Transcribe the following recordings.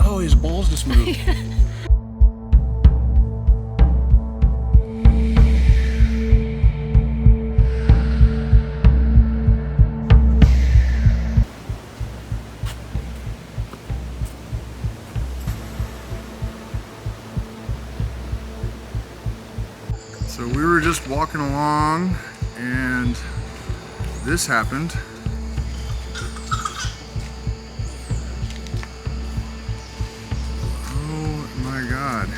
Oh, his balls just moved. So we were just walking along and this happened. Oh my God.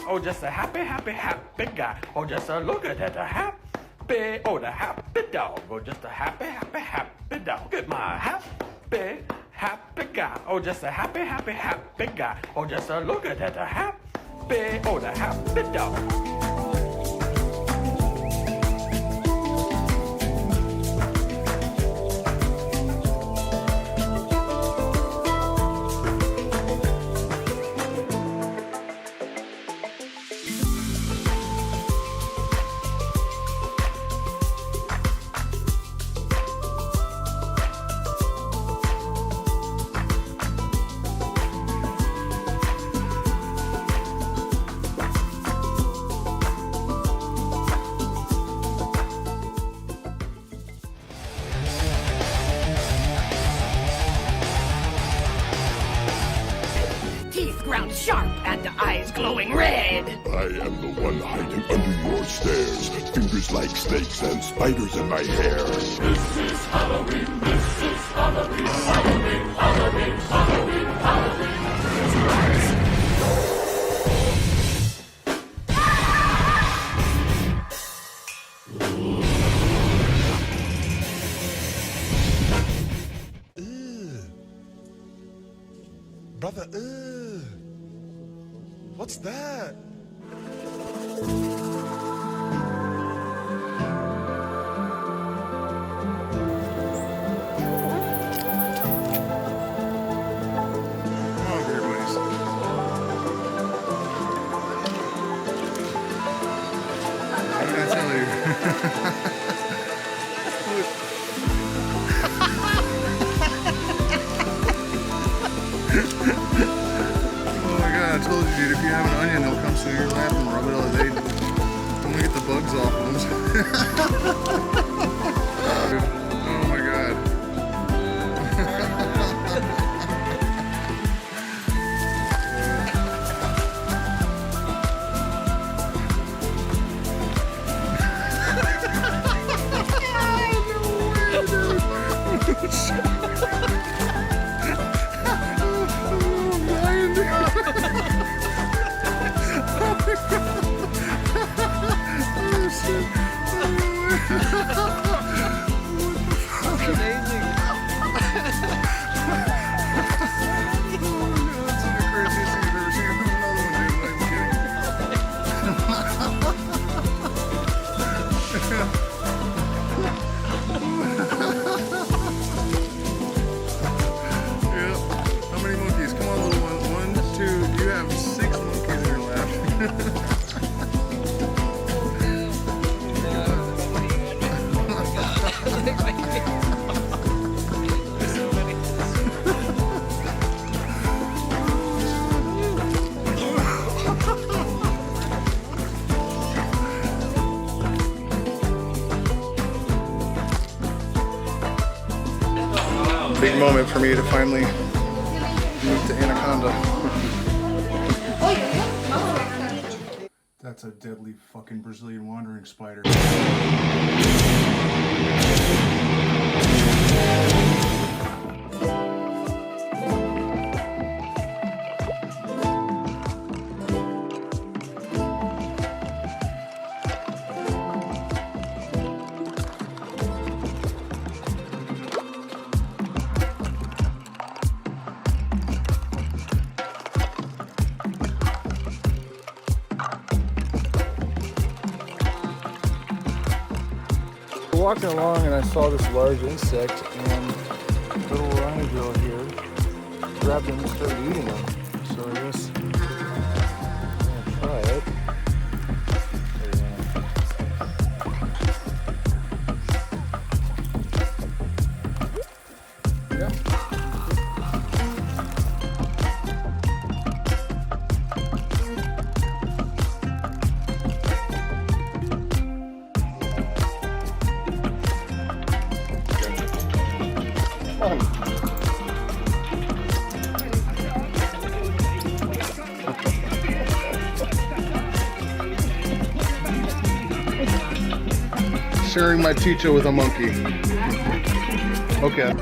Oh, just a happy, happy, happy guy. Oh, just a look at that, a happy, oh, the happy dog. Oh, just a happy, happy, happy dog. Get my happy, happy guy. Oh, just a happy, happy, happy guy. Oh, just a look at that, a happy, oh, the happy dog. Ground sharp and eyes glowing red. I am the one hiding under your stairs. Fingers like snakes and spiders in my hair. This is Halloween, this is Halloween, Halloween, Halloween, Halloween, Halloween. Brother, what's that? What did I tell you? Oh my god, I told you, dude, if you have an onion, they'll come through your lap and rub it all day. I'm gonna get the bugs off of them. Oh my god. Big moment for me to finally move to Anaconda. That's a deadly fucking Brazilian wandering spider. Walking along and I saw this large insect and little rhino girl here grabbed them and started eating them. So I guess I'm gonna try it. Sharing my chicha with a monkey. Okay.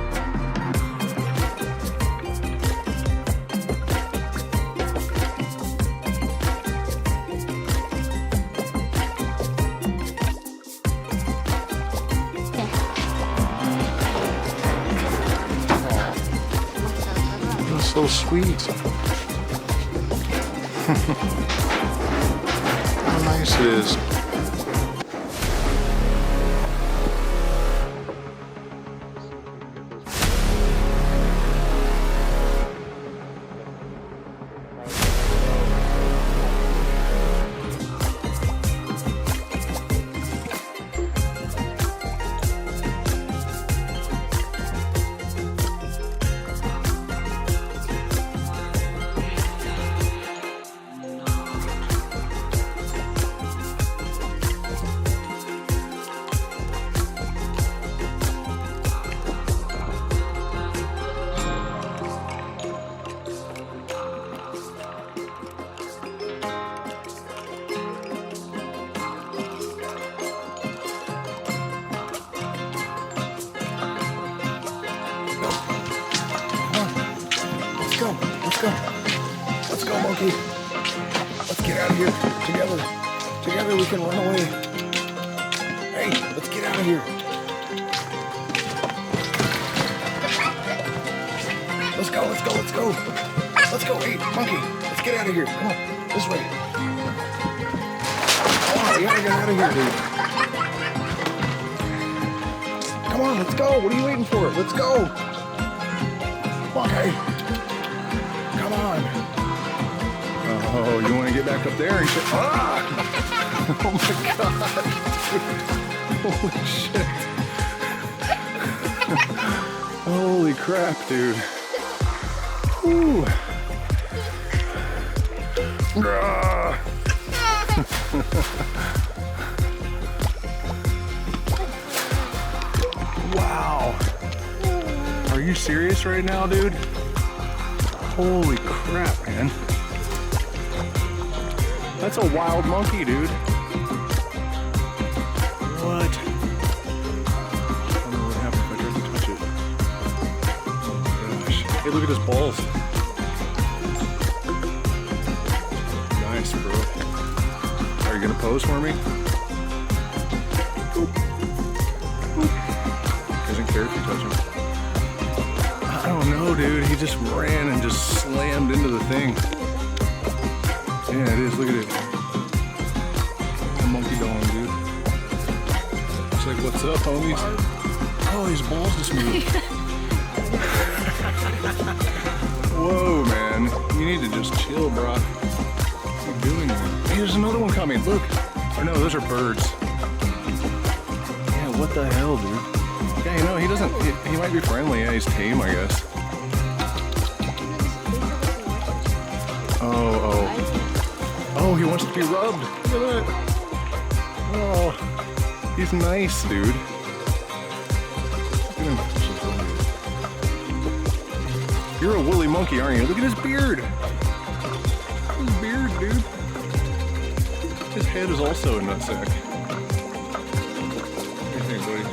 It's so sweet. How nice it is. Let's go, monkey. Let's get out of here together. Together we can run away. Hey, let's get out of here. Let's go. Let's go. Hey, monkey, let's get out of here. Come on, this way. Come on, we gotta get out of here, dude. Come on, let's go. What are you waiting for? Let's go. Okay. Come on. Oh, you want to get back up there and shit? Ah! Oh my God. Holy shit. Holy crap, dude. Whew. Wow. Are you serious right now, dude? Holy crap, man. That's a wild monkey, dude. What? I don't know what happened if I tried to touch it. Oh, gosh. Hey, look at his balls. Nice, bro. Are you gonna pose for me? Boop. Boop. Doesn't care if you touch him. I don't know, dude. He just ran and just slammed into the thing. Yeah, it is. Look at it. A monkey dong, dude. It's like, what's up, homies? Oh, his balls just moved. Whoa, man. You need to just chill, bro. What are you doing here? Hey, there's another one coming. Look. Or no, those are birds. Yeah, what the hell, dude? Yeah, you know, he doesn't... He might be friendly. Yeah, he's tame, I guess. Oh, he wants to be rubbed. Look at that. Oh, he's nice, dude. Look at him. You're a woolly monkey, aren't you? Look at his beard. His beard, dude. His head is also a nutsack. What do you think, buddy?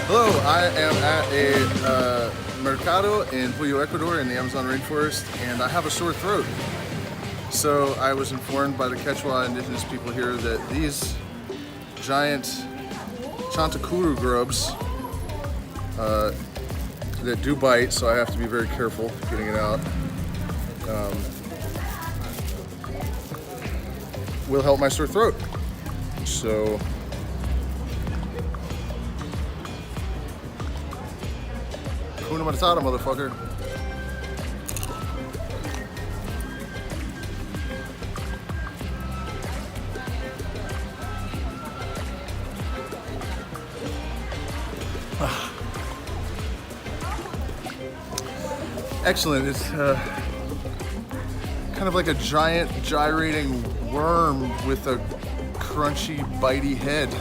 Hello, I am at a mercado in Puyo, Ecuador in the Amazon rainforest, and I have a sore throat. So I was informed by the Kichwa indigenous people here that these giant chantakuru grubs that do bite, so I have to be very careful getting it out, will help my sore throat. So Hakuna Matata, motherfucker. Excellent. It's kind of like a giant gyrating worm with a crunchy, bitey head.